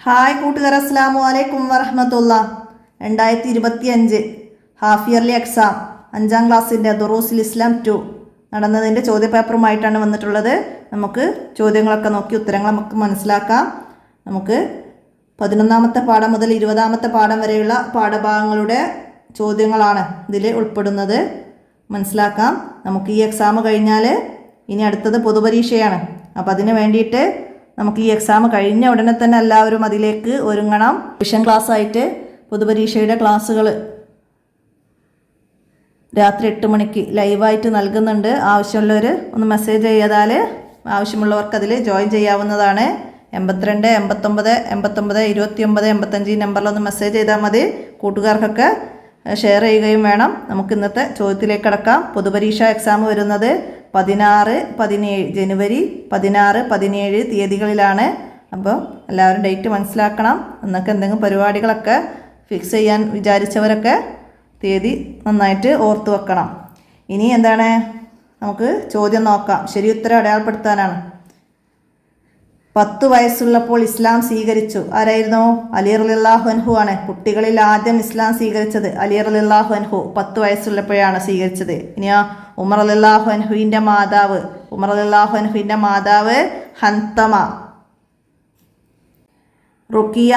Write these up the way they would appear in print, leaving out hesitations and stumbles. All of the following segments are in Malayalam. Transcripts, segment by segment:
ഹായ് കൂട്ടുകാർ, അസ്സലാമു അലൈക്കും വറഹ്മത്തുള്ള. 2025 ഹാഫ് ഇയർലി എക്സാം 5ാം ക്ലാസ്സിൻ്റെ ദുറൂസുൽ ഇസ്ലാം 2 നടന്നതിൻ്റെ ചോദ്യപേപ്പറുമായിട്ടാണ് വന്നിട്ടുള്ളത്. നമുക്ക് ചോദ്യങ്ങളൊക്കെ നോക്കി ഉത്തരങ്ങൾ നമുക്ക് മനസ്സിലാക്കാം. നമുക്ക് 11ാമത്തെ പാഠം മുതൽ 20ാമത്തെ പാഠം വരെയുള്ള പാഠഭാഗങ്ങളുടെ ചോദ്യങ്ങളാണ് ഇതിൽ ഉൾപ്പെടുന്നത്. മനസ്സിലാക്കാം. നമുക്ക് ഈ എക്സാം കഴിഞ്ഞാൽ ഇനി അടുത്തത് പൊതുപരീക്ഷയാണ്. അപ്പോൾ അതിന് വേണ്ടിയിട്ട് നമുക്ക് ഈ എക്സാം കഴിഞ്ഞ ഉടനെ തന്നെ എല്ലാവരും അതിലേക്ക് ഒരുങ്ങണം. വിഷൻ ക്ലാസ് ആയിട്ട് പൊതുപരീക്ഷയുടെ ക്ലാസ്സുകൾ രാത്രി 8 മണിക്ക് ലൈവായിട്ട് നൽകുന്നുണ്ട്. ആവശ്യമുള്ളവർ ഒന്ന് മെസ്സേജ് ചെയ്താൽ ആവശ്യമുള്ളവർക്ക് അതിൽ ജോയിൻ ചെയ്യാവുന്നതാണ്. 82 89 89 29 85 നമ്പറിലൊന്ന് മെസ്സേജ് ചെയ്താൽ മതി. കൂട്ടുകാർക്കൊക്കെ ഷെയർ ചെയ്യുകയും വേണം. നമുക്ക് ഇന്നത്തെ ചോദ്യത്തിലേക്ക് കടക്കാം. പൊതുപരീക്ഷ എക്സാം വരുന്നത് 16, 17 ജനുവരി 16, 17 തീയതികളിലാണ്. അപ്പോൾ എല്ലാവരും ഡേറ്റ് മനസ്സിലാക്കണം. എന്നൊക്കെ എന്തെങ്കിലും പരിപാടികളൊക്കെ ഫിക്സ് ചെയ്യാൻ വിചാരിച്ചവരൊക്കെ തീയതി നന്നായിട്ട് ഓർത്തു വെക്കണം. ഇനി എന്താണ്, നമുക്ക് ചോദ്യം നോക്കാം. ശരി ഉത്തരം അടയാളപ്പെടുത്താനാണ്. 10 വയസ്സുള്ളപ്പോൾ ഇസ്ലാം സ്വീകരിച്ചു. ആരായിരുന്നു? അലി റളിയല്ലാഹു അൻഹു ആണ്. കുട്ടികളിൽ ആദ്യം ഇസ്ലാം സ്വീകരിച്ചത് അലി റളിയല്ലാഹു അൻഹു 10 വയസ്സുള്ളപ്പോഴാണ് സ്വീകരിച്ചത്. ഇനിയോ ഉമർ റളിയല്ലാഹു അൻഹുവിൻ്റെ മാതാവ്. ഉമർ റളിയല്ലാഹു അൻഹുവിൻ്റെ മാതാവ് ഹന്തമ. റുക്കിയ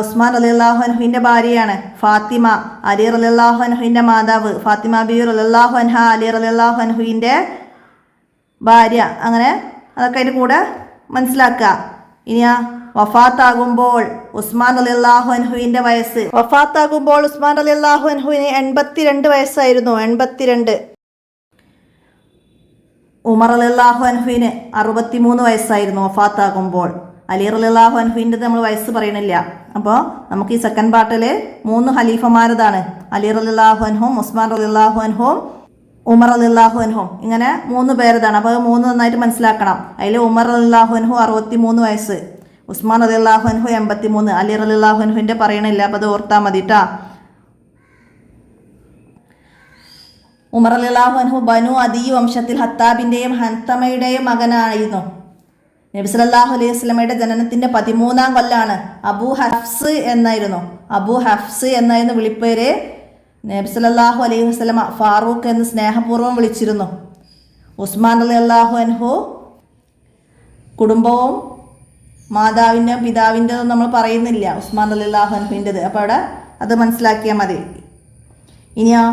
ഉസ്മാൻ റളിയല്ലാഹു അൻഹുവിൻ്റെ ഭാര്യയാണ്. ഫാത്തിമ അലി റളിയല്ലാഹു അൻഹുവിൻ്റെ മാതാവ്. ഫാത്തിമ ബീവി റളിയല്ലാഹു അൻഹ അലി റളിയല്ലാഹു അൻഹുവിൻ്റെ ഭാര്യ. അങ്ങനെ അതൊക്കെ അതിൻ്റെ കൂടെ മനസ്സിലാക്കുക. ഇനിയാ വഫാത്താകുമ്പോൾ ഉസ്മാൻ റളിയല്ലാഹു അൻഹുവിൻ്റെ വയസ്സ്. വഫാത്താകുമ്പോൾ ഉസ്മാൻ റളിയല്ലാഹു അൻഹുവിന് 82 വയസ്സായിരുന്നു. 82. ഉമർ റളിയല്ലാഹു അൻഹുവിന് 63 വയസ്സായിരുന്നു വഫാത്താകുമ്പോൾ. അലി റളിയല്ലാഹു അൻഹുവിൻ്റെ നമ്മൾ വയസ്സ് പറയണില്ല. അപ്പോൾ നമുക്ക് ഈ സെക്കൻഡ് പാർട്ടിൽ 3 ഖലീഫമാരതാണ്. അലി റളിയല്ലാഹു അൻഹും ഉസ്മാൻ റളിയല്ലാഹു അൻഹും ഉമർ റളിയല്ലാഹു അൻഹും. ഇങ്ങനെ 3 പേരതാണ്. അപ്പോൾ 3 നന്നായിട്ട് മനസ്സിലാക്കണം. അതിൽ ഉമർ റളിയല്ലാഹു അൻഹു 63 വയസ്സ്, ഉസ്മാൻ റളിയല്ലാഹു അൻഹു 83, അലി റളിയല്ലാഹു അൻഹുവിൻ്റെ പറയണില്ല. അപ്പോൾ അത് ഓർത്താൽ മതി കേട്ടോ. ഉമർ റളിയല്ലാഹു അൻഹു ബനു അദി വംശത്തിൽ ഹത്താബിൻ്റെയും ഹന്തമയുടെയും മകനായിരുന്നു. നബി സല്ലല്ലാഹു അലൈഹി വസല്ലമയുടെ ജനനത്തിൻ്റെ 13ാം കൊല്ലാണ്. അബൂ ഹഫ്സ് എന്നായിരുന്നു. അബൂ ഹഫ്സ് എന്നായിരുന്നു വിളിപ്പേര്. നബി സല്ലല്ലാഹു അലൈഹി വസല്ലമ ഫാറൂഖ് എന്ന് സ്നേഹപൂർവ്വം വിളിച്ചിരുന്നു. ഉസ്മാൻ റളിയല്ലാഹു അൻഹു കുടുംബവും മാതാവിൻ്റെയും പിതാവിൻ്റെതും നമ്മൾ പറയുന്നില്ല, ഉസ്മാൻ റളിയല്ലാഹു അൻഹുവിൻ്റെത്. അപ്പോൾ അവിടെ അത് മനസ്സിലാക്കിയാൽ മതി. ഇനിയോ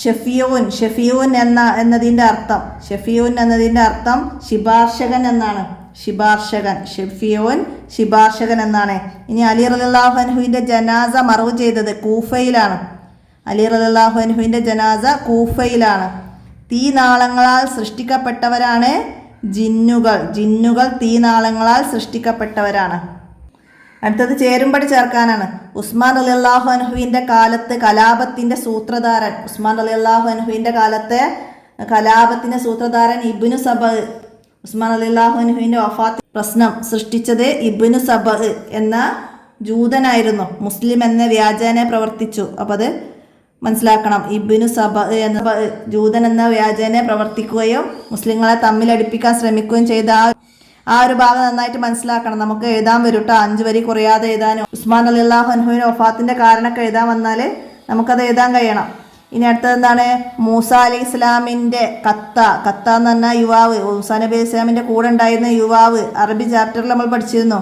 ഷഫീഊൻ. ഷഫീഊൻ എന്നതിൻ്റെ അർത്ഥം, ഷഫീഊൻ എന്നതിൻ്റെ അർത്ഥം ശിപാർശകൻ എന്നാണ്. ശിപാർശകൻ, ഷഫീഊൻ ശിപാർശകൻ എന്നാണ്. ഇനി അലി റളിയല്ലാഹു അൻഹുവിൻ്റെ ജനാസ മറവ് ചെയ്തത് കൂഫയിലാണ്. അലി റളിയല്ലാഹു അൻഹുവിൻ്റെ ജനാസ കൂഫയിലാണ്. തീനാളങ്ങളാൽ സൃഷ്ടിക്കപ്പെട്ടവരാണ് ജിന്നുകൾ. ജിന്നുകൾ തീനാളങ്ങളാൽ സൃഷ്ടിക്കപ്പെട്ടവരാണ്. അടുത്തത് ചേരുംപടി ചേർക്കാനാണ്. ഉസ്മാൻ റളിയല്ലാഹു അൻഹുവിൻ്റെ കാലത്ത് കലാപത്തിൻ്റെ സൂത്രധാരൻ. ഉസ്മാൻ റളിയല്ലാഹു അൻഹുവിൻ്റെ കാലത്തെ കലാപത്തിൻ്റെ സൂത്രധാരൻ ഇബ്നു സബഅ. ഉസ്മാൻ റളിയല്ലാഹു അൻഹുവിൻ്റെ വഫാത്ത് പ്രശ്നം സൃഷ്ടിച്ചത് ഇബ്നു സബഅ എന്ന ജൂതനായിരുന്നു. മുസ്ലിം എന്ന വ്യാജേന പ്രവർത്തിച്ചു. അപ്പോൾ അത് മനസ്സിലാക്കണം. ഇബ്നു സബഅ എന്ന ജൂതൻ എന്ന വ്യാജേന പ്രവർത്തിക്കുകയും മുസ്ലിങ്ങളെ തമ്മിലടിപ്പിക്കാൻ ശ്രമിക്കുകയും ചെയ്ത ആ ഒരു ഭാഗം നന്നായിട്ട് മനസ്സിലാക്കണം. നമുക്ക് എഴുതാൻ വരും കേട്ടോ. 5 വരി കുറയാതെ എഴുതാനും. ഉസ്മാൻ റളിയല്ലാഹു അൻഹുവിൻ്റെ വഫാത്തിൻ്റെ കാരണമൊക്കെ എഴുതാൻ വന്നാൽ നമുക്കത് എഴുതാൻ കഴിയണം. ഇനി അടുത്തത് എന്താണ്? മൂസ അലൈഹി ഇസ്ലാമിൻ്റെ കത്ത. കത്ത എന്ന് പറഞ്ഞാൽ യുവാവ്. മൂസ നബി അലൈഹി ഇസ്ലാമിൻ്റെ കൂടെ ഉണ്ടായിരുന്ന യുവാവ്. അറബി ചാപ്റ്ററിൽ നമ്മൾ പഠിച്ചിരുന്നു.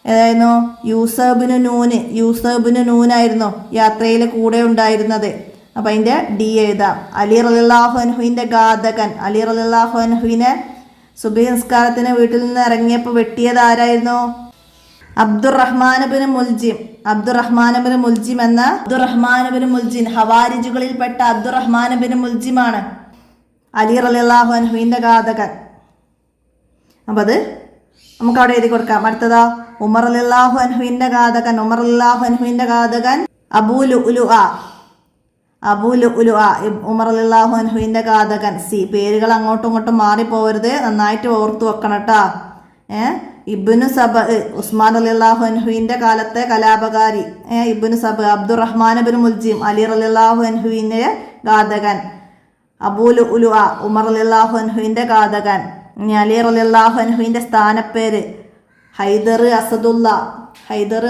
ഏതായിരുന്നു? യൂസബിന് നൂനായിരുന്നു യാത്രയിൽ കൂടെ ഉണ്ടായിരുന്നത്. അപ്പം അതിൻ്റെ ഡി എഴുതാം. അലി റളിയല്ലാഹു അൻഹുവിൻ്റെ ഘാതകൻ. അലി റളിയല്ലാഹു അൻഹുവിനെ സുബഹി നിസ്കാരത്തിന് വീട്ടിൽ നിന്ന് ഇറങ്ങിയപ്പോൾ വെട്ടിയത് ആരായിരുന്നു? Abdulrahman bin മുൽജിം. അബ്ദുറഹ്മാൻ ബിൻ മുൽജിം എന്ന Abdulrahman bin മുൽജിം ഹവാരിജുകളിൽപ്പെട്ട Abdulrahman bin മുൽജിമാണ് Ali റളിയല്ലാഹു അൻഹുവിൻ്റെ ഘാതകൻ. അപ്പം അത് നമുക്ക് അവിടെ എഴുതി കൊടുക്കാം. അടുത്തതാ ഉമർ റളിയല്ലാഹു അൻഹുവിൻ്റെ ഘാതകൻ. ഉമർ റളിയല്ലാഹു അൻഹുവിൻ്റെ ഘാതകൻ അബൂ ലുഅ്ലുഅ. ഉമർ റളിയല്ലാഹു അൻഹുവിൻ്റെ ഘാതകൻ. പേരുകൾ അങ്ങോട്ടും ഇങ്ങോട്ടും മാറിപ്പോവരുത്, നന്നായിട്ട് ഓർത്തു വെക്കണം കേട്ടോ. ഇബ്നു സബഅ ഉസ്മാൻ റളിയല്ലാഹു അൻഹുവിൻ്റെ കാലത്തെ കലാപകാരി. ഇബ്നു സബഅ അബ്ദുറഹ്മാൻ ബിൻ മുൽജിം അലി റളിയല്ലാഹു അൻഹുവിൻ്റെ ഘാതകൻ. അബൂ ലുഅ്ലുഅ ഉമർ റളിയല്ലാഹു അൻഹുവിൻ്റെ ഘാതകൻ. ഇനി അലി റളിയല്ലാഹു അൻഹുവിൻ്റെ സ്ഥാനപ്പേര് ഹൈദർ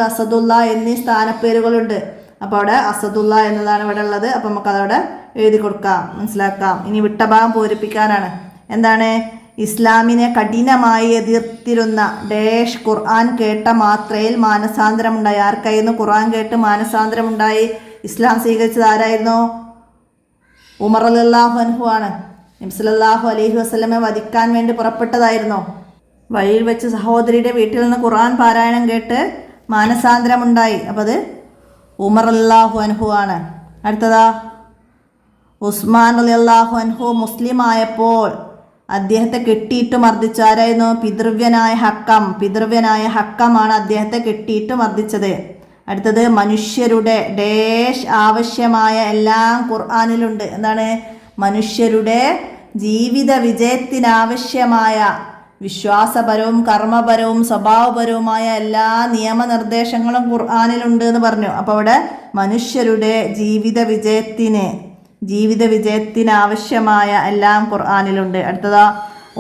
അസദുള്ള എന്നീ സ്ഥാനപ്പേരുകളുണ്ട്. അപ്പോൾ അവിടെ അസദുള്ള എന്നതാണ് ഇവിടെ ഉള്ളത്. അപ്പം നമുക്കതവിടെ എഴുതി കൊടുക്കാം, മനസ്സിലാക്കാം. ഇനി വിട്ട ഭാഗം പൂരിപ്പിക്കാനാണ്. എന്താണ്? ഇസ്ലാമിനെ കഠിനമായി എതിർത്തിരുന്ന ഡേഷ് ഖുർആൻ കേട്ട മാത്രയിൽ മാനസാന്തരമുണ്ടായി. ആർക്കായിരുന്നു ഖുർആൻ കേട്ട് മാനസാന്തരമുണ്ടായി? ഇസ്ലാം സ്വീകരിച്ചത് ആരായിരുന്നു? ഉമർ റളിയല്ലാഹു അൻഹു ആണ്. നബി സല്ലല്ലാഹു അലൈഹി വസല്ലമയെ വധിക്കാൻ വേണ്ടി പുറപ്പെട്ടതായിരുന്നു. വഴിയിൽ വെച്ച് സഹോദരിയുടെ വീട്ടിൽ നിന്ന് ഖുർആൻ പാരായണം കേട്ട് മാനസാന്തരമുണ്ടായി. അപ്പോൾ അത് ഉമർ റളിയല്ലാഹു അൻഹു ആണ്. അടുത്തതാ ഉസ്മാൻ റളിയല്ലാഹു അൻഹു മുസ്ലിം ആയപ്പോൾ അദ്ദേഹത്തെ കെട്ടിയിട്ട് മർദ്ദിച്ചു. ആരായിരുന്നു? പിതൃവ്യനായ ഹക്കമാണ് അദ്ദേഹത്തെ കെട്ടിയിട്ട് മർദ്ദിച്ചത്. അടുത്തത് മനുഷ്യരുടെ ഡേഷ് ആവശ്യമായ എല്ലാം ഖുർആനിലുണ്ട്. എന്താണ്? മനുഷ്യരുടെ ജീവിത വിജയത്തിനാവശ്യമായ വിശ്വാസപരവും കർമ്മപരവും സ്വഭാവപരവുമായ എല്ലാ നിയമനിർദ്ദേശങ്ങളും ഖുർആനിലുണ്ട് എന്ന് പറഞ്ഞു. അപ്പോൾ അവിടെ മനുഷ്യരുടെ ജീവിത വിജയത്തിനാവശ്യമായ എല്ലാം ഖുർആനിലുണ്ട്. അടുത്തതാ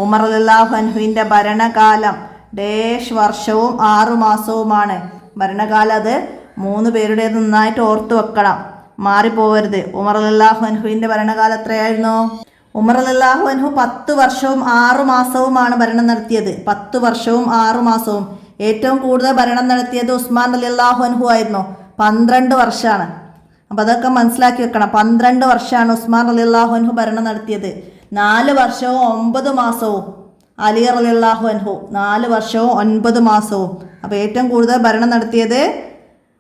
ഉമർ റളിയല്ലാഹു അൻഹുവിൻ്റെ ഭരണകാലം ഡേഷ് വർഷവും 6 മാസവുമാണ്. ഭരണകാലം അത് 3 പേരുടെ നന്നായിട്ട് ഓർത്തു വെക്കണം, മാറിപ്പോവരുത്. ഉമർ റളിയല്ലാഹു അൻഹുവിൻ്റെ ഭരണകാലം എത്രയായിരുന്നു? ഉമർ റളിയല്ലാഹു അൻഹു 10 വർഷവും 6 മാസവുമാണ് ഭരണം നടത്തിയത്. 10 വർഷവും 6 മാസവും. ഏറ്റവും കൂടുതൽ ഭരണം നടത്തിയത് ഉസ്മാൻ റളിയല്ലാഹു അൻഹു ആയിരുന്നു. 12 വർഷമാണ്. അപ്പോൾ അതൊക്കെ മനസ്സിലാക്കി വെക്കണം. 12 വർഷമാണ് ഉസ്മാൻ റളിയല്ലാഹു അൻഹു ഭരണം നടത്തിയത്. 4 വർഷവും 9 മാസവും അലി റളിയല്ലാഹു അൻഹു. 4 വർഷവും 9 മാസവും. അപ്പോൾ ഏറ്റവും കൂടുതൽ ഭരണം നടത്തിയത്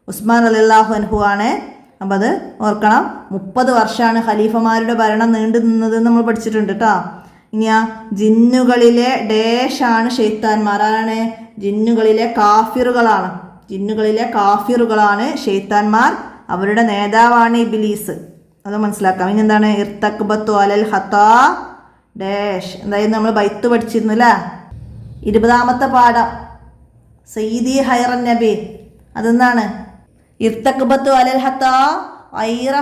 ഉസ്മാൻ റളിയല്ലാഹു അൻഹു ആണ്. അപ്പം അത് ഓർക്കണം. 30 വർഷമാണ് ഖലീഫമാരുടെ ഭരണം നീണ്ടു നിന്നത് നമ്മൾ പഠിച്ചിട്ടുണ്ട് കേട്ടോ. ഇനിയാ ജിന്നുകളിലെ ഡേഷാണ് ഷെയ്ത്താൻമാർ. ആരാണ്? ജിന്നുകളിലെ കാഫിറുകളാണ് ഷെയ്ത്താൻമാർ. അവരുടെ നേതാവാണ് ഇബ്ലീസ്. അത് മനസ്സിലാക്കാം. ഇനി എന്താണ്? ഇർതക്ബത്തു അലൽ ഖത്താ ഡേഷ്. എന്തായാലും നമ്മൾ ബൈത്ത് പഠിച്ചിരുന്നു അല്ലേ? 20ാമത്തെ പാഠം സയ്യിദി ഹൈറൻ നബി. അതെന്താണ്? ഇർതക്ബത്തു അലൽ ഖത്താ ഐറ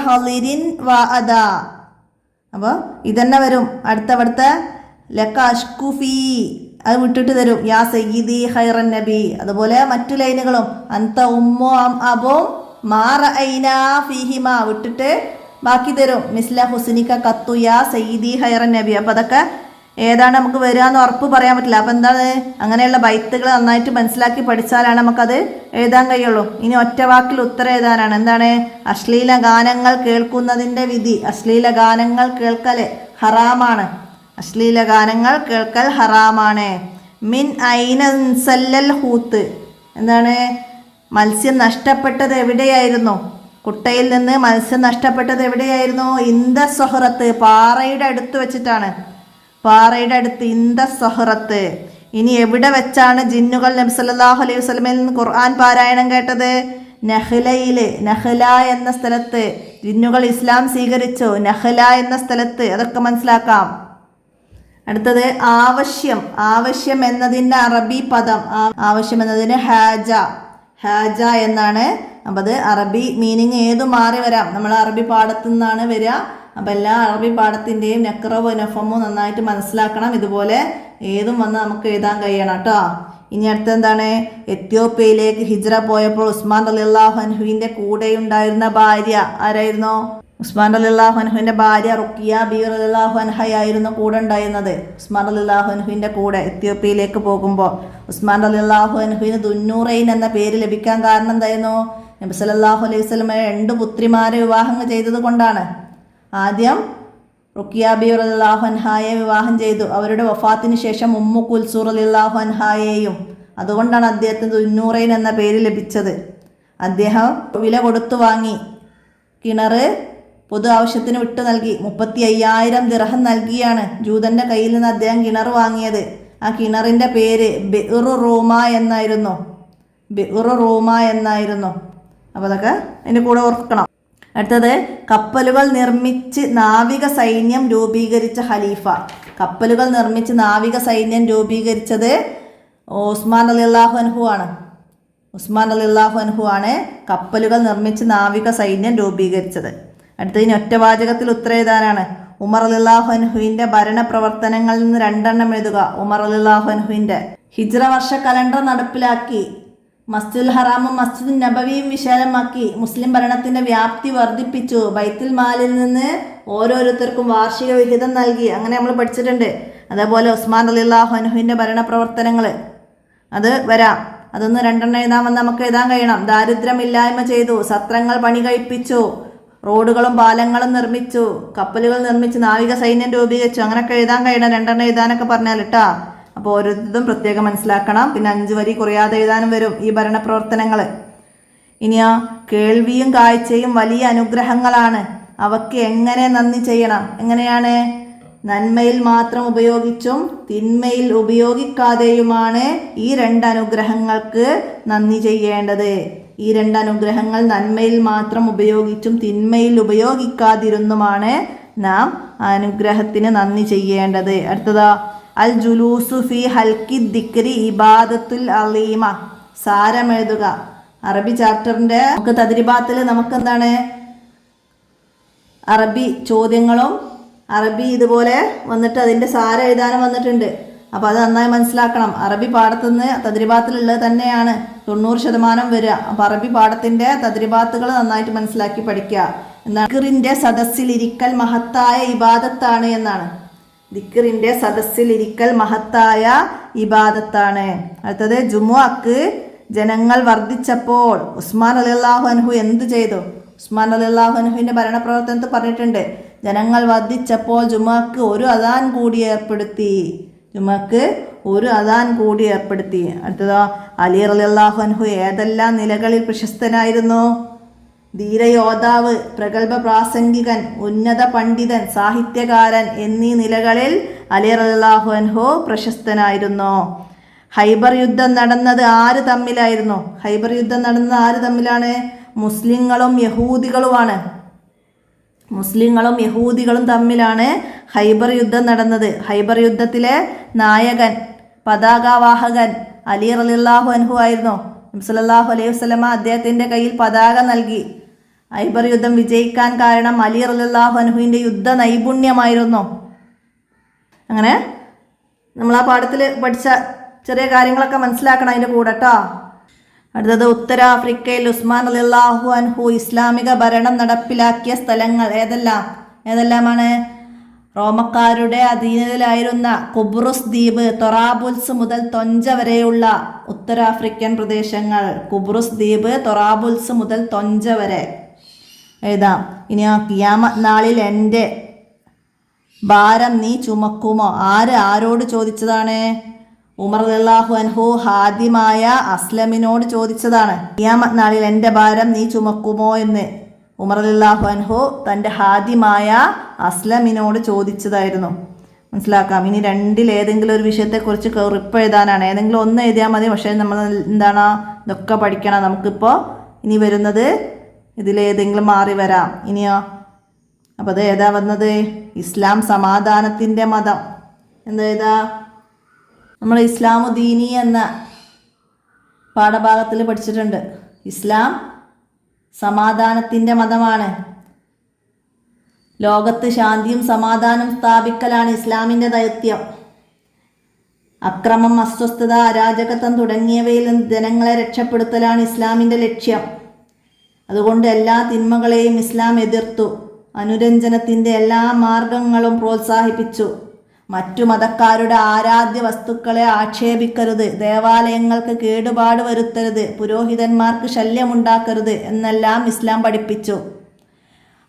ഹളിരിൻ വ അദാ. അപ്പോൾ ഇതന്നെ വരും. അടുത്ത ലക അഷ്കുഫി അത് വിട്ടിട്ട് തരും. യാ സയ്യിദി ഹൈറൻ നബി. അതുപോലെ മറ്റു ലൈനുകളും അന്ത ഉമ്മു അബും മാ റഅയ്നാ ഫീഹിമ വിട്ടിട്ട് ബാക്കി തരും. മിസ്ല ഹുസ്നിക കത്തു യാ സയ്യിദി ഹൈറൻ നബി. അപ്പോൾ അതൊക്കെ ഏതാണ് നമുക്ക് വരിക എന്ന് ഉറപ്പ് പറയാൻ പറ്റില്ല. അപ്പോൾ എന്താണ്? അങ്ങനെയുള്ള ബൈത്തുകൾ നന്നായിട്ട് മനസ്സിലാക്കി പഠിച്ചാലാണ് നമുക്കത് എഴുതാൻ കഴിയുള്ളൂ. ഇനി ഒറ്റ വാക്കിൽ ഉത്തരം എഴുതാനാണ്. എന്താണ്? അശ്ലീല ഗാനങ്ങൾ കേൾക്കുന്നതിൻ്റെ വിധി. അശ്ലീല ഗാനങ്ങൾ കേൾക്കൽ ഹറാമാണ്. മിൻ ഐന സല്ലൽ ഹൂത്ത്. എന്താണ്? മത്സ്യം നഷ്ടപ്പെട്ടത് എവിടെയായിരുന്നു? കുട്ടയിൽ നിന്ന് മത്സ്യം നഷ്ടപ്പെട്ടത് എവിടെയായിരുന്നു? ഇന്ദ സൊഹറത്ത്. പാറയുടെ അടുത്ത് വെച്ചിട്ടാണ്. ഇന്ദ സൊഹറത്ത്. ഇനി എവിടെ വെച്ചാണ് ജിന്നുകൾ നബി സല്ലല്ലാഹു അലൈഹി വസല്ലമയിൽ നിന്ന് ഖുർആൻ പാരായണം കേട്ടത്? നഹ്ല എന്ന സ്ഥലത്ത്. ജിന്നുകൾ ഇസ്ലാം സ്വീകരിച്ചു നഹ്ല എന്ന സ്ഥലത്ത്. അതൊക്കെ മനസ്സിലാക്കാം. അടുത്തത് ആവശ്യം എന്നതിൻ്റെ അറബി പദം. ആവശ്യം എന്നതിന് ഹാജ എന്നാണ്. അപ്പം അത് അറബി മീനിങ് ഏതു മാറി വരാം. നമ്മൾ അറബി പാഠത്തു നിന്നാണ് വരിക. അപ്പം എല്ലാ അറബി പാഠത്തിൻ്റെയും നക്റവും നഫമും നന്നായിട്ട് മനസ്സിലാക്കണം. ഇതുപോലെ ഏതും വന്ന് നമുക്ക് എഴുതാൻ കഴിയണം കേട്ടോ. ഇനി അടുത്ത എന്താണ്? എത്യോപ്യയിലേക്ക് ഹിജ്റ പോയപ്പോൾ ഉസ്മാൻ റളിയല്ലാഹു അൻഹുവിൻ്റെ കൂടെയുണ്ടായിരുന്ന ഭാര്യ ആരായിരുന്നു? ഉസ്മാൻ റളിയല്ലാഹു അൻഹുവിൻ്റെ ഭാര്യ റുഖിയ ബീവി റളിയല്ലാഹു അൻഹയായിരുന്നു കൂടെ ഉണ്ടായിരുന്നത്. ഉസ്മാൻ റളിയല്ലാഹു അൻഹുവിൻ്റെ കൂടെ എത്യോപ്യയിലേക്ക് പോകുമ്പോൾ ഉസ്മാൻ റളിയല്ലാഹു അൻഹുവിന് ദുന്നൂറൈൻ എന്ന പേര് ലഭിക്കാൻ കാരണം എന്തായിരുന്നു? നബി സല്ലല്ലാഹു അലൈഹി വസല്ലമയെ 2 പുത്രിമാരെ വിവാഹം ചെയ്തത് കൊണ്ടാണ്. ആദ്യം റുഖിയ ബീവി റളിയല്ലാഹു അൻഹയെ വിവാഹം ചെയ്തു. അവരുടെ വഫാത്തിന് ശേഷം ഉമ്മു കുൽസൂം റളിയല്ലാഹു അൻഹയെയും. അതുകൊണ്ടാണ് അദ്ദേഹത്തിന് ദുന്നൂറൈൻ എന്ന പേര് ലഭിച്ചത്. അദ്ദേഹം വില കൊടുത്തു വാങ്ങി കിണർ പൊതു ആവശ്യത്തിന് വിട്ടു നൽകി. 35,000 ദിർഹം നൽകിയാണ് ജൂതൻ്റെ കയ്യിൽ നിന്ന് അദ്ദേഹം കിണർ വാങ്ങിയത്. ആ കിണറിൻ്റെ പേര് ബിഉറു റൂമ എന്നായിരുന്നു. അപ്പോൾ അതൊക്കെ അതിൻ്റെ കൂടെ ഓർക്കണം. അടുത്തത് കപ്പലുകൾ നിർമ്മിച്ച് നാവിക സൈന്യം രൂപീകരിച്ച ഖലീഫ. കപ്പലുകൾ നിർമ്മിച്ച് നാവിക സൈന്യം രൂപീകരിച്ചത് ഉസ്മാൻ റളിയല്ലാഹു അൻഹു ആണ്. കപ്പലുകൾ നിർമ്മിച്ച് നാവിക സൈന്യം രൂപീകരിച്ചത്. അടുത്തതിന് ഒറ്റവാചകത്തിൽ ഉത്തരം എഴുതാനാണ്. ഉമർ റളിയല്ലാഹു അൻഹുവിൻ്റെ ഭരണ പ്രവർത്തനങ്ങളിൽ നിന്ന് 2 എഴുതുക. ഉമർ റളിയല്ലാഹു അൻഹുവിൻ്റെ ഹിജ്റ വർഷ കലണ്ടർ നടപ്പിലാക്കി, മസ്ജിദുൽ ഹറാമും മസ്ജിദുൽ നബവിയും വിശാലമാക്കി, മുസ്ലിം ഭരണത്തിൻ്റെ വ്യാപ്തി വർദ്ധിപ്പിച്ചു, ബൈത്തുൽ മാലിൽ നിന്ന് ഓരോരുത്തർക്കും വാർഷിക വിഹിതം നൽകി. അങ്ങനെ നമ്മൾ പഠിച്ചിട്ടുണ്ട്. അതേപോലെ ഉസ്മാൻ റളിയല്ലാഹു അൻഹുവിൻ്റെ ഭരണ പ്രവർത്തനങ്ങൾ അത് വരാം. അതൊന്ന് 2 എഴുതാമെന്ന് നമുക്ക് എഴുതാൻ കഴിയണം. ദാരിദ്ര്യമില്ലായ്മ ചെയ്തു, സത്രങ്ങൾ പണി കഴിപ്പിച്ചു, റോഡുകളും പാലങ്ങളും നിർമ്മിച്ചു, കപ്പലുകൾ നിർമ്മിച്ച് നാവിക സൈന്യം രൂപീകരിച്ചു. അങ്ങനെയൊക്കെ എഴുതാൻ കഴിയണം. 2 എഴുതാനൊക്കെ പറഞ്ഞാൽ കേട്ടാ. അപ്പോൾ ഓരോരുത്തരും പ്രത്യേകം മനസ്സിലാക്കണം. പിന്നെ 5 വരി കുറയാതെ എഴുതാനും വരും ഈ ഭരണ പ്രവർത്തനങ്ങൾ. ഇനിയോ കേൾവിയും കാഴ്ചയും വലിയ അനുഗ്രഹങ്ങളാണ്. അവയ്ക്ക് എങ്ങനെ നന്ദി ചെയ്യണം? എങ്ങനെയാണ്? നന്മയിൽ മാത്രം ഉപയോഗിച്ചും തിന്മയിൽ ഉപയോഗിക്കാതെയുമാണ് ഈ 2 അനുഗ്രഹങ്ങൾക്ക് നന്ദി ചെയ്യേണ്ടത്. ഈ 2 അനുഗ്രഹങ്ങൾ നന്മയിൽ മാത്രം ഉപയോഗിച്ചും തിന്മയിൽ ഉപയോഗിക്കാതിരുന്നുമാണ് നാം അനുഗ്രഹത്തിന് നന്ദി ചെയ്യേണ്ടത്. അടുത്തതാ അൽ ജുലൂസു ഫി ഹൽക്കി ദിക്രി ഇബാദത്തുൽ അലീമ. സാരം എഴുതുക. അറബി ചാപ്റ്ററിൻ്റെ നമുക്ക് തദ്രിബാത്തിൽ നമുക്കെന്താണ് അറബി ചോദ്യങ്ങളും അറബി ഇതുപോലെ വന്നിട്ട് അതിൻ്റെ സാരം എഴുതാനും വന്നിട്ടുണ്ട്. അപ്പോൾ അത് നന്നായി മനസ്സിലാക്കണം. അറബി പാഠത്തുനിന്ന് തദ്രിബാത്തിലുള്ളത് തന്നെയാണ് 90% വരിക. അപ്പോൾ അറബി പാഠത്തിൻ്റെ തദ്രിബാത്തുകൾ നന്നായിട്ട് മനസ്സിലാക്കി പഠിക്കുക. എന്താണ് ദിക്റിൻ്റെ സദസ്സിലിരിക്കൽ മഹത്തായ ഇബാദത്താണ് എന്നാണ്. ദിക്റിൻ്റെ സദസ്സിലിരിക്കൽ മഹത്തായ ഇബാദത്താണ്. അടുത്തത് ജുമുഅക്ക് ജനങ്ങൾ വർദ്ധിച്ചപ്പോൾ ഉസ്മാൻ റളിയല്ലാഹു അൻഹു എന്ത് ചെയ്തു? ഉസ്മാൻ റളിയല്ലാഹു അൻഹുവിൻ്റെ ഭരണപ്രവർത്തനത്തിൽ പറഞ്ഞിട്ടുണ്ട്, ജനങ്ങൾ വർദ്ധിച്ചപ്പോൾ ജുമുഅക്ക് ഒരു അദാൻ കൂടി ഏർപ്പെടുത്തി. ജുമുഅക്ക് ഒരു അദാൻ കൂടി ഏർപ്പെടുത്തി. അടുത്തതോ അലി റളിയല്ലാഹു അൻഹു ഏതെല്ലാം നിലകളിൽ പ്രശസ്തനായിരുന്നു? ധീരയോദ്ധാവ്, പ്രഗത്ഭ പ്രാസംഗികൻ, ഉന്നത പണ്ഡിതൻ, സാഹിത്യകാരൻ എന്നീ നിലകളിൽ അലി റളിയല്ലാഹു അൻഹു പ്രശസ്തനായിരുന്നു. ഹൈബർ യുദ്ധം നടന്നത് ആര് തമ്മിലായിരുന്നു? ഹൈബർ യുദ്ധം നടന്നത് ആര് തമ്മിലാണ്? മുസ്ലിങ്ങളും യഹൂദികളുമാണ്. മുസ്ലിങ്ങളും യഹൂദികളും തമ്മിലാണ് ഹൈബർ യുദ്ധം നടന്നത്. ഹൈബർ യുദ്ധത്തിലെ നായകൻ, പതാകവാഹകൻ അലി റളിയല്ലാഹു അൻഹു ആയിരുന്നു. നബി സല്ലല്ലാഹു അലൈഹി വസല്ലമ അദ്ദേഹത്തിൻ്റെ കയ്യിൽ പതാക നൽകി. ഹൈബർ യുദ്ധം വിജയിക്കാൻ കാരണം അലി റളിയല്ലാഹു അൻഹുവിൻ്റെ യുദ്ധ നൈപുണ്യമായിരുന്നു. അങ്ങനെ നമ്മൾ ആ പാഠത്തിൽ പഠിച്ച ചെറിയ കാര്യങ്ങളൊക്കെ മനസ്സിലാക്കണം അതിൻ്റെ കൂടെ കേട്ടോ. അടുത്തത് ഉത്തരാഫ്രിക്കയിൽ ഉസ്മാൻ റളിയല്ലാഹു അൻഹു ഇസ്ലാമിക ഭരണം നടപ്പിലാക്കിയ സ്ഥലങ്ങൾ ഏതെല്ലാമാണ്? റോമക്കാരുടെ അധീനതയിലായിരുന്ന ഖുബ്രുസ് ദ്വീപ്, തൊറാബുൽസ് മുതൽ തൊഞ്ച വരെയുള്ള ഉത്തരാഫ്രിക്കൻ പ്രദേശങ്ങൾ. ഖുബ്രുസ് ദ്വീപ്, തൊറാബുൽസ് മുതൽ തൊഞ്ച വരെ എഴുതാം. ഇനി ഖിയാമത്ത് നാളിൽ എൻ്റെ ഭാരം നീ ചുമക്കുമോ? ആരോട് ചോദിച്ചതാണ്? ഉമർ റളിയല്ലാഹു അൻഹു ഹാദിമായ അസ്ലമിനോട് ചോദിച്ചതാണ്. ഖിയാമത്ത് നാളിൽ എൻ്റെ ഭാരം നീ ചുമക്കുമോ എന്ന് ഉമർ റളിയല്ലാഹു അൻഹു തൻ്റെ ഹാദിമായ അസ്ലമിനോട് ചോദിച്ചതായിരുന്നു. മനസ്സിലാക്കാം. ഇനി 2 ഏതെങ്കിലും ഒരു വിഷയത്തെക്കുറിച്ച് കുറിപ്പ് എഴുതാനാണ്. ഏതെങ്കിലും ഒന്ന് എഴുതിയാൽ മതി. പക്ഷേ നമ്മൾ എന്താണ് ഇതൊക്കെ പഠിക്കണം. നമുക്കിപ്പോൾ ഇനി വരുന്നത് ഇതിലേതെങ്കിലും മാറി വരാം. ഇനിയോ അപ്പോൾ അത് ഏതാ വന്നത്? ഇസ്ലാം സമാധാനത്തിൻ്റെ മതം. എന്താ നമ്മൾ ഇസ്ലാമു ദീനി എന്ന പാഠഭാഗത്തിൽ പഠിച്ചിട്ടുണ്ട്. ഇസ്ലാം സമാധാനത്തിൻ്റെ മതമാണ്. ലോകത്ത് ശാന്തിയും സമാധാനം സ്ഥാപിക്കലാണ് ഇസ്ലാമിൻ്റെ ദൗത്യം. അക്രമം, അസ്വസ്ഥത, അരാജകത്വം തുടങ്ങിയവയിൽ നിന്ന് ജനങ്ങളെ രക്ഷപ്പെടുത്തലാണ് ഇസ്ലാമിൻ്റെ ലക്ഷ്യം. അതുകൊണ്ട് എല്ലാ തിന്മകളെയും ഇസ്ലാം എതിർത്തു. അനുരഞ്ജനത്തിൻ്റെ എല്ലാ മാർഗങ്ങളും പ്രോത്സാഹിപ്പിച്ചു. മറ്റു മതക്കാരുടെ ആരാധ്യ വസ്തുക്കളെ ആക്ഷേപിക്കരുത്, ദേവാലയങ്ങൾക്ക് കേടുപാട് വരുത്തരുത്, പുരോഹിതന്മാർക്ക് ശല്യമുണ്ടാക്കരുത് എന്നെല്ലാം ഇസ്ലാം പഠിപ്പിച്ചു.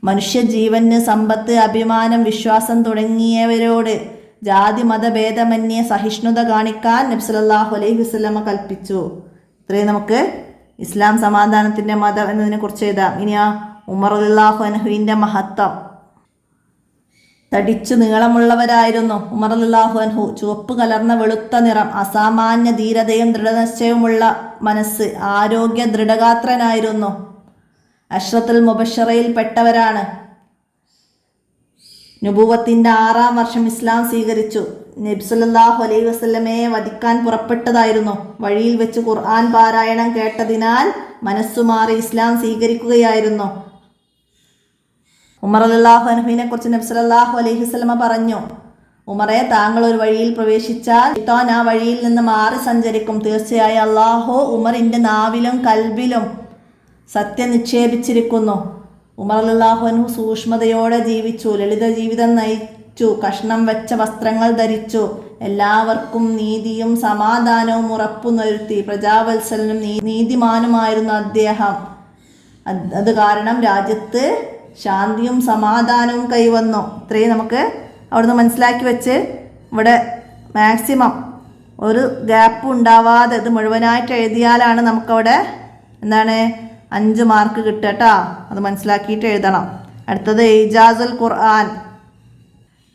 മനുഷ്യജീവന് സമ്പത്ത്, അഭിമാനം, വിശ്വാസം തുടങ്ങിയവരോട് ജാതി മതഭേദമന്യേ സഹിഷ്ണുത കാണിക്കാൻ നബി സല്ലല്ലാഹു അലൈഹി വസല്ലമ കൽപ്പിച്ചു. ഇത്രയും നമുക്ക് ഇസ്ലാം സമാധാനത്തിൻ്റെ മതം എന്നതിനെ കുറിച്ച് എഴുതാം. ഇനി ഉമർ റളിയല്ലാഹു അൻഹുവിൻ്റെ മഹത്വം. തടിച്ചു നീളമുള്ളവരായിരുന്നു ഉമർ റളിയല്ലാഹു അൻഹു. ചുവപ്പ് കലർന്ന വെളുത്ത നിറം, അസാമാന്യ ധീരതയും ദൃഢനിശ്ചയവുമുള്ള മനസ്സ്, ആരോഗ്യ ദൃഢഗാത്രനായിരുന്നു. അഷ്റത്തുൽ മുബശ്ശറയിൽ പെട്ടവരാണ്. നുബുവത്തിൻ്റെ 6-ാം വർഷം ഇസ്ലാം സ്വീകരിച്ചു. നബി സല്ലല്ലാഹു അലൈഹി വസല്ലമയെ വധിക്കാൻ പുറപ്പെട്ടതായിരുന്നു. വഴിയിൽ വെച്ച് ഖുർആൻ പാരായണം കേട്ടതിനാൽ മനസ്സുമാറി ഇസ്ലാം സ്വീകരിക്കുകയായിരുന്നു. ഉമർ റളിയല്ലാഹു അൻഹുവിനെ കുറിച്ച് നബി സല്ലല്ലാഹു അലൈഹി വസല്ലമ പറഞ്ഞു, ഉമറെ, താങ്കൾ ഒരു വഴിയിൽ പ്രവേശിച്ചാൽ ശൈത്താൻ ആ വഴിയിൽ നിന്ന് മാറി സഞ്ചരിക്കും. തീർച്ചയായും അള്ളാഹു ഉമറിൻ്റെ നാവിലും കൽബിലും സത്യം നിക്ഷേപിച്ചിരിക്കുന്നു. ഉമർ റളിയല്ലാഹു അൻഹു സൂക്ഷ്മതയോടെ ജീവിച്ചു, ലളിത ജീവിതം നയിച്ചു, കഷ്ണം വെച്ച വസ്ത്രങ്ങൾ ധരിച്ചു, എല്ലാവർക്കും നീതിയും സമാധാനവും ഉറപ്പുവരുത്തി. പ്രജാവത്സലനും നീതിമാനുമായിരുന്നു അദ്ദേഹം. അത് കാരണം രാജ്യത്ത് ശാന്തിയും സമാധാനവും കൈവന്നു. ഇത്രയും നമുക്ക് അവിടുന്ന് മനസ്സിലാക്കി വെച്ച് ഇവിടെ മാക്സിമം ഒരു ഗ്യാപ്പ് ഉണ്ടാവാതെ ഇത് മുഴുവനായിട്ട് എഴുതിയാലാണ് നമുക്കവിടെ എന്താണ് 5 മാർക്ക് കിട്ടുക കേട്ടോ. അത് മനസ്സിലാക്കിയിട്ട് എഴുതണം. അടുത്തത് ഇജാസുൽ ഖുർആൻ.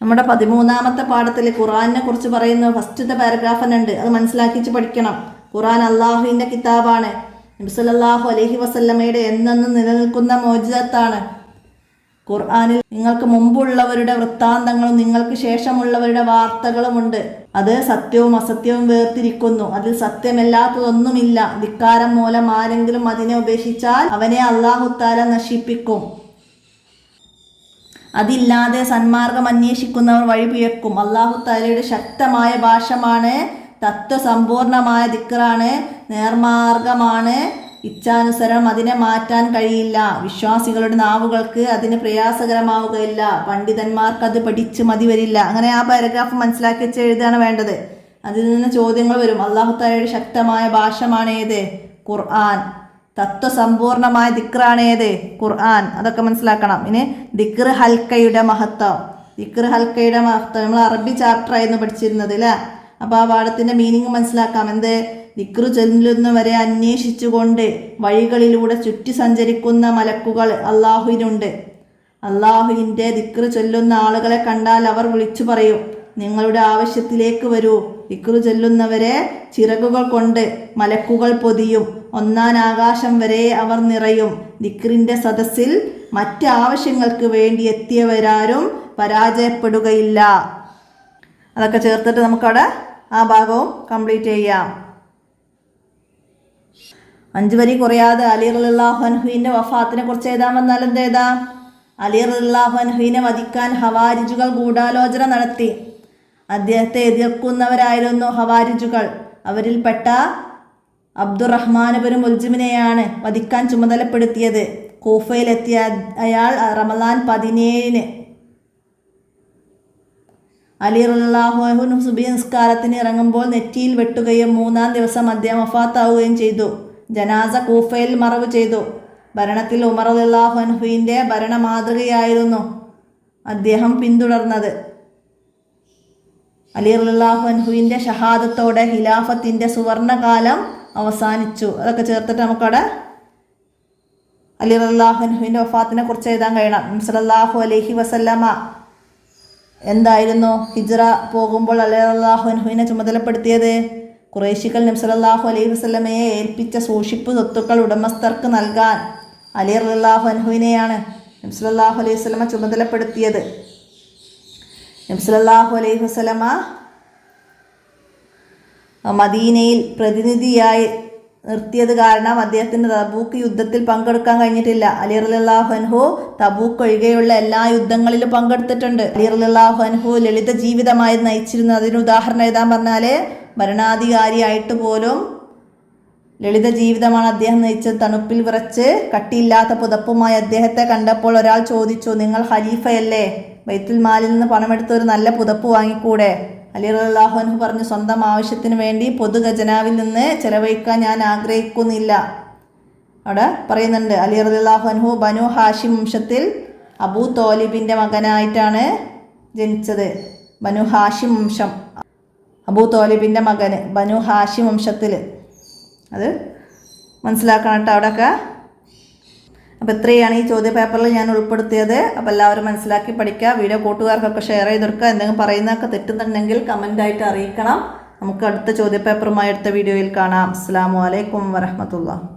നമ്മുടെ 13ാമത്തെ പാഠത്തിൽ ഖുർആനെ കുറിച്ച് പറയുന്ന ഫസ്റ്റത്തെ പാരഗ്രാഫ് തന്നെ ഉണ്ട്. അത് മനസ്സിലാക്കിച്ച് പഠിക്കണം. ഖുർആൻ അള്ളാഹുവിൻ്റെ കിതാബാണ്. നബി സല്ലല്ലാഹു അലൈഹി വസല്ലമയുടെ എന്നെന്നും നിലനിൽക്കുന്ന മോചിതത്താണ്. ഖുർആനിൽ നിങ്ങൾക്ക് മുമ്പുള്ളവരുടെ വൃത്താന്തങ്ങളും നിങ്ങൾക്ക് ശേഷമുള്ളവരുടെ വാർത്തകളുമുണ്ട്. അത് സത്യവും അസത്യവും വേർതിരിക്കുന്നു. അതിൽ സത്യമല്ലാത്തതൊന്നുമില്ല. ധിക്കാരം മൂലം ആരെങ്കിലും അതിനെ ഉപേക്ഷിച്ചാൽ അവനെ അല്ലാഹു തആല നശിപ്പിക്കും. അതില്ലാതെ സന്മാർഗം അന്വേഷിക്കുന്നവർ വഴിപിഴക്കും. അല്ലാഹു തആലയുടെ ശക്തമായ ഭാഷമാണ്, തത്വസമ്പൂർണമായ ദിക്റാണ്, നേർമാർഗമാണ്. ഇച്ഛാനുസരണം അതിനെ മാറ്റാൻ കഴിയില്ല. വിശ്വാസികളുടെ നാവുകൾക്ക് അതിന് പ്രയാസകരമാവുകയില്ല. പണ്ഡിതന്മാർക്ക് അത് പഠിച്ച് മതി വരില്ല. അങ്ങനെ ആ പാരഗ്രാഫ് മനസ്സിലാക്കി വെച്ച് എഴുതാണ് വേണ്ടത്. അതിൽ നിന്ന് ചോദ്യങ്ങൾ വരും. അല്ലാഹു തആലയുടെ ശക്തമായ ഭാഷമാണ് ഏത്? ഖുർആൻ. തത്വസമ്പൂർണമായ ദിക്റാണ് ഏത്? ഖുർആൻ. അതൊക്കെ മനസ്സിലാക്കണം. ഇനി ദിക്ർ ഹൽക്കയുടെ മഹത്വം. ദിക്ർ ഹൽക്കയുടെ മഹത്വം നമ്മൾ അറബി ചാപ്റ്റർ ആയിരുന്നു പഠിച്ചിരുന്നത് അല്ലേ? അപ്പോൾ ആ പാഠത്തിൻ്റെ മീനിങ് മനസ്സിലാക്കാം. എന്ത്? ദിക്റ് ചൊല്ലുന്നവരെ അന്വേഷിച്ചുകൊണ്ട് വഴികളിലൂടെ ചുറ്റി സഞ്ചരിക്കുന്ന മലക്കുകൾ അള്ളാഹുവിനുണ്ട്. അള്ളാഹുവിൻ്റെ ദിക്റ് ചൊല്ലുന്ന ആളുകളെ കണ്ടാൽ അവർ വിളിച്ചു പറയും, നിങ്ങളുടെ ആവശ്യത്തിലേക്ക് വരൂ. ദിക്റ് ചൊല്ലുന്നവരെ ചിറകുകൾ കൊണ്ട് മലക്കുകൾ പൊതിയും. 1-ാം ആകാശം വരെ അവർ നിറയും. ദിക്റിൻ്റെ സദസ്സിൽ മറ്റ് ആവശ്യങ്ങൾക്ക് വേണ്ടി എത്തിയവരാരും പരാജയപ്പെടുകയില്ല. അതൊക്കെ ചേർത്തിട്ട് നമുക്കവിടെ ആ ഭാഗവും കംപ്ലീറ്റ് ചെയ്യാം. 5 വരി കുറയാതെ അലി റളിയല്ലാഹു അൻഹുവിൻ്റെ വഫാത്തിനെ കുറിച്ച് എഴുതാൻ വന്നാൽ എന്ത് എഴുതാം? അലി റളിയല്ലാഹു അൻഹുവിനെ വധിക്കാൻ ഹവാരിജുകൾ ഗൂഢാലോചന നടത്തി. അദ്ദേഹത്തെ എതിർക്കുന്നവരായിരുന്നു ഹവാരിജുകൾ. അവരിൽപ്പെട്ട അബ്ദുറഹ്മാൻ ഇബ്നു മുൽജിമിനെയാണ് വധിക്കാൻ ചുമതലപ്പെടുത്തിയത്. കൂഫയിലെത്തിയ അയാൾ റമളാൻ 17-ന് അലി റളിയല്ലാഹു അൻഹു സുബ്ഹി നിസ്കാരത്തിന് ഇറങ്ങുമ്പോൾ നെറ്റിയിൽ വെട്ടുകയും 3-ാം ദിവസം അദ്ദേഹം വഫാത്താവുകയും ചെയ്തു. ജനാസ കൂഫയിൽ മറവ് ചെയ്തു. ഭരണത്തിൽ ഉമർ റളിയല്ലാഹു അൻഹുവിൻ്റെ ഭരണ മാതൃകയായിരുന്നു അദ്ദേഹം പിന്തുടർന്നത്. അലി റളിയല്ലാഹു അൻഹുവിൻ്റെ ഷഹാദത്തോടെ ഖിലാഫത്തിൻ്റെ സുവർണകാലം അവസാനിച്ചു. അതൊക്കെ ചേർത്തിട്ട് നമുക്കവിടെ അലി റളിയല്ലാഹു അൻഹുവിൻ്റെ വഫാത്തിനെ കുറിച്ച് എഴുതാൻ കഴിയണം. നബി സല്ലല്ലാഹു അലൈഹി വസല്ലമ എന്തായിരുന്നു ഹിജ്റ പോകുമ്പോൾ അലി റളിയല്ലാഹു അൻഹുവിനെ ചുമതലപ്പെടുത്തിയത്? ഖുറൈശികൾ നബി സല്ലല്ലാഹു അലൈഹി വസല്ലമയെ ഏൽപ്പിച്ച സൂക്ഷിപ്പ് സ്വത്തുക്കൾ ഉടമസ്ഥർക്ക് നൽകാൻ അലി റളിയല്ലാഹു അൻഹുവിനെയാണ് നബി സല്ലല്ലാഹു അലൈഹി വസല്ലമ ചുമതലപ്പെടുത്തിയത്. നബി സല്ലല്ലാഹു അലൈഹി വസല്ലമ മദീനയിൽ പ്രതിനിധിയായി നിർത്തിയത് കാരണം അദ്ദേഹത്തിന് തബൂക്ക് യുദ്ധത്തിൽ പങ്കെടുക്കാൻ കഴിഞ്ഞിട്ടില്ല. അലി റളിയല്ലാഹു അൻഹു തബൂക്ക് ഒഴികെയുള്ള എല്ലാ യുദ്ധങ്ങളിലും പങ്കെടുത്തിട്ടുണ്ട്. അലി റളിയല്ലാഹു അൻഹു ലളിത ജീവിതമായി നയിച്ചിരുന്നു. അതിന് ഉദാഹരണം എഴുതാൻ പറഞ്ഞാൽ ഭരണാധികാരിയായിട്ട് പോലും ലളിത ജീവിതമാണ് അദ്ദേഹം നയിച്ചത്. തണുപ്പിൽ വിറച്ച് കട്ടിയില്ലാത്ത പുതപ്പുമായി അദ്ദേഹത്തെ കണ്ടപ്പോൾ ഒരാൾ ചോദിച്ചു, നിങ്ങൾ ഖലീഫയല്ലേ? ബൈത്തുൽ മാലിൽ നിന്ന് പണമെടുത്ത് ഒരു നല്ല പുതപ്പ് വാങ്ങിക്കൂടെ? അലി റളിയല്ലാഹു അൻഹു പറഞ്ഞു, സ്വന്തം ആവശ്യത്തിന് വേണ്ടി പൊതു ഖജനാവിൽ നിന്ന് ചെലവഴിക്കാൻ ഞാൻ ആഗ്രഹിക്കുന്നില്ല. അവിടെ പറയുന്നുണ്ട് അലി റളിയല്ലാഹു അൻഹു ബനു ഹാഷിം വംശത്തിൽ അബൂ തോലിബിൻ്റെ മകനായിട്ടാണ് ജനിച്ചത്. ബനു ഹാഷിം വംശം, അബൂ തോലിബിൻ്റെ മകന് ബനു ഹാഷിം വംശത്തിൽ. അത് മനസ്സിലാക്കണം കേട്ടോ അവിടെയൊക്കെ. അപ്പോൾ ഇത്രയാണ് ഈ ചോദ്യ പേപ്പറിൽ ഞാൻ ഉൾപ്പെടുത്തിയത്. അപ്പോൾ എല്ലാവരും മനസ്സിലാക്കി പഠിക്കുക. വീഡിയോ കൂട്ടുകാർക്കൊക്കെ ഷെയർ ചെയ്ത് കൊടുക്കുക. എന്തെങ്കിലും പറയുന്നതൊക്കെ തെറ്റുന്നുണ്ടെങ്കിൽ കമൻ്റായിട്ട് അറിയിക്കണം. നമുക്ക് അടുത്ത ചോദ്യ പേപ്പറുമായി അടുത്ത വീഡിയോയിൽ കാണാം. അസ്സലാമു അലൈക്കും വറഹ്മത്തുള്ളാഹി.